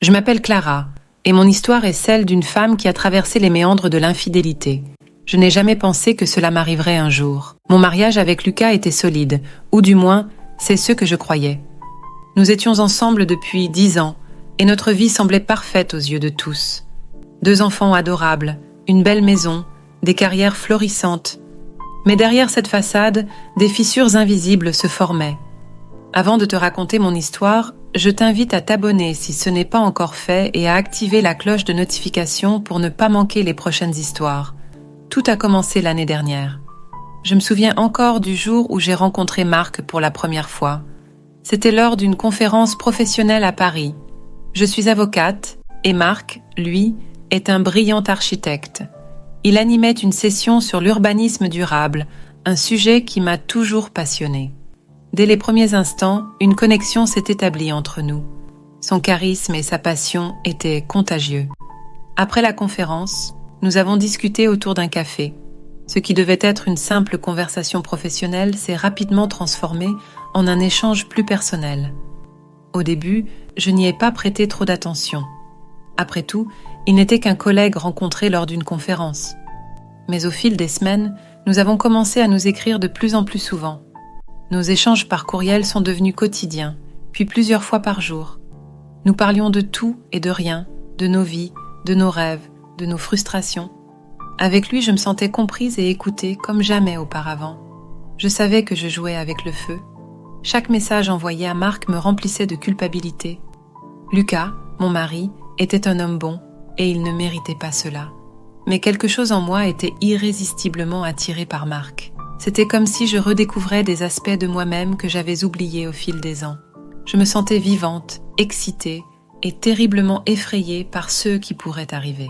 Je m'appelle Clara, et mon histoire est celle d'une femme qui a traversé les méandres de l'infidélité. Je n'ai jamais pensé que cela m'arriverait un jour. Mon mariage avec Lucas était solide, ou du moins, c'est ce que je croyais. Nous étions ensemble depuis 10 ans, et notre vie semblait parfaite aux yeux de tous. 2 enfants adorables, une belle maison, des carrières florissantes. Mais derrière cette façade, des fissures invisibles se formaient. Avant de te raconter mon histoire, je t'invite à t'abonner si ce n'est pas encore fait et à activer la cloche de notification pour ne pas manquer les prochaines histoires. Tout a commencé l'année dernière. Je me souviens encore du jour où j'ai rencontré Marc pour la première fois. C'était lors d'une conférence professionnelle à Paris. Je suis avocate et Marc, lui, est un brillant architecte. Il animait une session sur l'urbanisme durable, un sujet qui m'a toujours passionnée. Dès les premiers instants, une connexion s'est établie entre nous. Son charisme et sa passion étaient contagieux. Après la conférence, nous avons discuté autour d'un café. Ce qui devait être une simple conversation professionnelle s'est rapidement transformé en un échange plus personnel. Au début, je n'y ai pas prêté trop d'attention. Après tout, il n'était qu'un collègue rencontré lors d'une conférence. Mais au fil des semaines, nous avons commencé à nous écrire de plus en plus souvent. Nos échanges par courriel sont devenus quotidiens, puis plusieurs fois par jour. Nous parlions de tout et de rien, de nos vies, de nos rêves, de nos frustrations. Avec lui, je me sentais comprise et écoutée comme jamais auparavant. Je savais que je jouais avec le feu. Chaque message envoyé à Marc me remplissait de culpabilité. Lucas, mon mari, était un homme bon et il ne méritait pas cela. Mais quelque chose en moi était irrésistiblement attiré par Marc. C'était comme si je redécouvrais des aspects de moi-même que j'avais oubliés au fil des ans. Je me sentais vivante, excitée et terriblement effrayée par ceux qui pourraient arriver.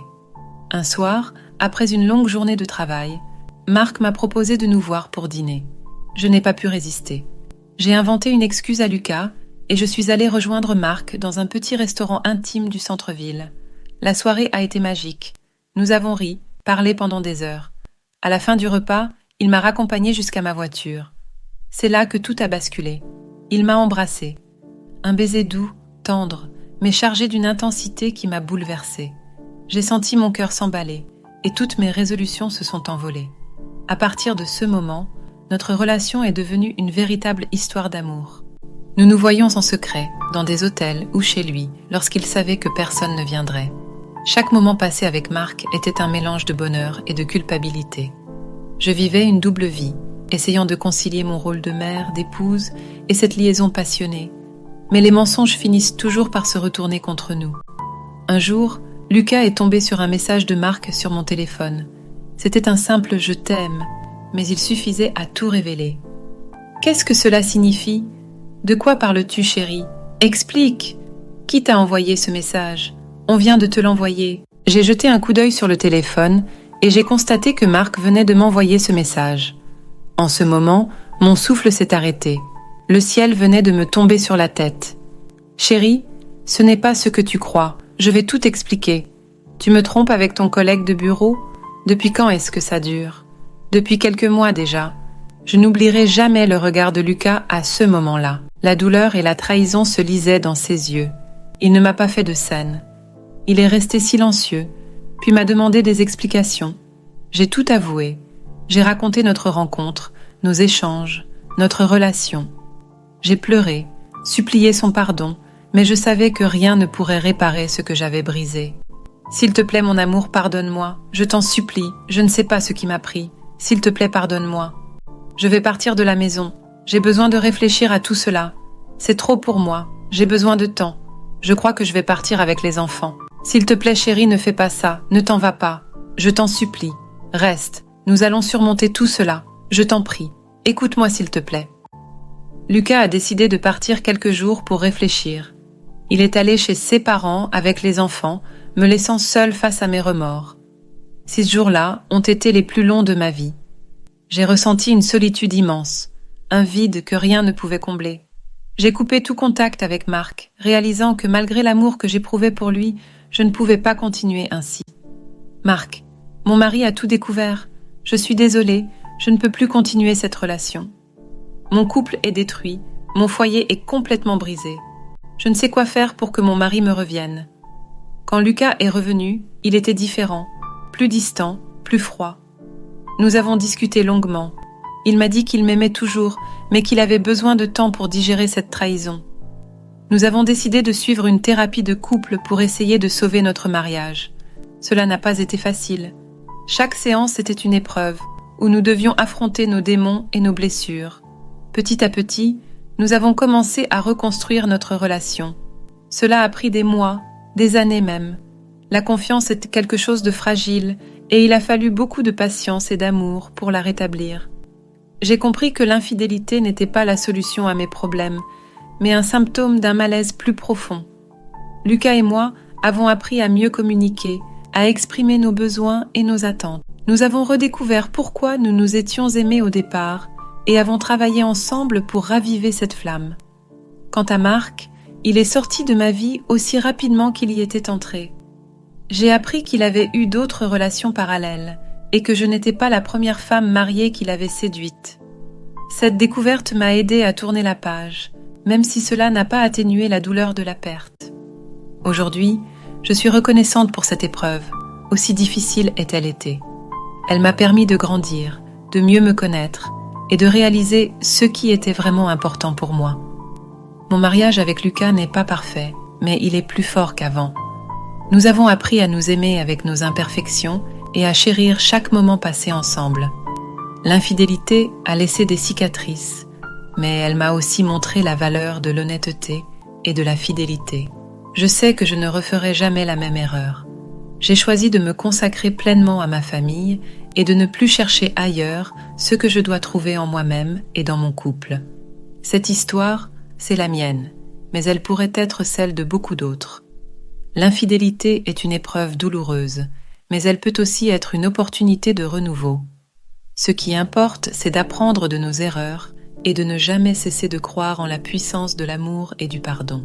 Un soir, après une longue journée de travail, Marc m'a proposé de nous voir pour dîner. Je n'ai pas pu résister. J'ai inventé une excuse à Lucas et je suis allée rejoindre Marc dans un petit restaurant intime du centre-ville. La soirée a été magique. Nous avons ri, parlé pendant des heures. À la fin du repas, il m'a raccompagnée jusqu'à ma voiture. C'est là que tout a basculé. Il m'a embrassée. Un baiser doux, tendre, mais chargé d'une intensité qui m'a bouleversée. J'ai senti mon cœur s'emballer et toutes mes résolutions se sont envolées. À partir de ce moment, notre relation est devenue une véritable histoire d'amour. Nous nous voyions en secret, dans des hôtels ou chez lui, lorsqu'il savait que personne ne viendrait. Chaque moment passé avec Marc était un mélange de bonheur et de culpabilité. Je vivais une double vie, essayant de concilier mon rôle de mère, d'épouse et cette liaison passionnée. Mais les mensonges finissent toujours par se retourner contre nous. Un jour, Lucas est tombé sur un message de Marc sur mon téléphone. C'était un simple « je t'aime », mais il suffisait à tout révéler. « Qu'est-ce que cela signifie ? De quoi parles-tu, chérie ? Explique ! Qui t'a envoyé ce message ? On vient de te l'envoyer. » J'ai jeté un coup d'œil sur le téléphone et j'ai constaté que Marc venait de m'envoyer ce message. En ce moment, mon souffle s'est arrêté. Le ciel venait de me tomber sur la tête. « Chérie, ce n'est pas ce que tu crois. Je vais tout expliquer. Tu me trompes avec ton collègue de bureau ? Depuis quand est-ce que ça dure ? Depuis quelques mois déjà. Je n'oublierai jamais le regard de Lucas à ce moment-là. La douleur et la trahison se lisaient dans ses yeux. Il ne m'a pas fait de scène. Il est resté silencieux, puis m'a demandé des explications. J'ai tout avoué. J'ai raconté notre rencontre, nos échanges, notre relation. J'ai pleuré, supplié son pardon, mais je savais que rien ne pourrait réparer ce que j'avais brisé. « S'il te plaît, mon amour, pardonne-moi. Je t'en supplie, je ne sais pas ce qui m'a pris. S'il te plaît, pardonne-moi. Je vais partir de la maison. J'ai besoin de réfléchir à tout cela. C'est trop pour moi. J'ai besoin de temps. Je crois que je vais partir avec les enfants. S'il te plaît, chérie, ne fais pas ça. Ne t'en va pas. Je t'en supplie. Reste. Nous allons surmonter tout cela. Je t'en prie. Écoute-moi, s'il te plaît. » Lucas a décidé de partir quelques jours pour réfléchir. Il est allé chez ses parents avec les enfants, me laissant seule face à mes remords. Ces jours-là ont été les plus longs de ma vie. J'ai ressenti une solitude immense, un vide que rien ne pouvait combler. J'ai coupé tout contact avec Marc, réalisant que malgré l'amour que j'éprouvais pour lui, je ne pouvais pas continuer ainsi. « Marc, mon mari a tout découvert. Je suis désolée, je ne peux plus continuer cette relation. Mon couple est détruit, mon foyer est complètement brisé. Je ne sais quoi faire pour que mon mari me revienne. Quand Lucas est revenu, il était différent, plus distant, plus froid. Nous avons discuté longuement. Il m'a dit qu'il m'aimait toujours, mais qu'il avait besoin de temps pour digérer cette trahison. Nous avons décidé de suivre une thérapie de couple pour essayer de sauver notre mariage. Cela n'a pas été facile. Chaque séance était une épreuve, où nous devions affronter nos démons et nos blessures. Petit à petit, nous avons commencé à reconstruire notre relation. Cela a pris des mois, des années même. La confiance est quelque chose de fragile et il a fallu beaucoup de patience et d'amour pour la rétablir. J'ai compris que l'infidélité n'était pas la solution à mes problèmes, mais un symptôme d'un malaise plus profond. Lucas et moi avons appris à mieux communiquer, à exprimer nos besoins et nos attentes. Nous avons redécouvert pourquoi nous nous étions aimés au départ et avons travaillé ensemble pour raviver cette flamme. Quant à Marc, il est sorti de ma vie aussi rapidement qu'il y était entré. J'ai appris qu'il avait eu d'autres relations parallèles et que je n'étais pas la première femme mariée qu'il avait séduite. Cette découverte m'a aidée à tourner la page, même si cela n'a pas atténué la douleur de la perte. Aujourd'hui, je suis reconnaissante pour cette épreuve, aussi difficile ait-elle été. Elle m'a permis de grandir, de mieux me connaître et de réaliser ce qui était vraiment important pour moi. Mon mariage avec Lucas n'est pas parfait, mais il est plus fort qu'avant. Nous avons appris à nous aimer avec nos imperfections et à chérir chaque moment passé ensemble. L'infidélité a laissé des cicatrices, mais elle m'a aussi montré la valeur de l'honnêteté et de la fidélité. Je sais que je ne referai jamais la même erreur. J'ai choisi de me consacrer pleinement à ma famille et de ne plus chercher ailleurs ce que je dois trouver en moi-même et dans mon couple. Cette histoire, c'est la mienne, mais elle pourrait être celle de beaucoup d'autres. L'infidélité est une épreuve douloureuse, mais elle peut aussi être une opportunité de renouveau. Ce qui importe, c'est d'apprendre de nos erreurs et de ne jamais cesser de croire en la puissance de l'amour et du pardon.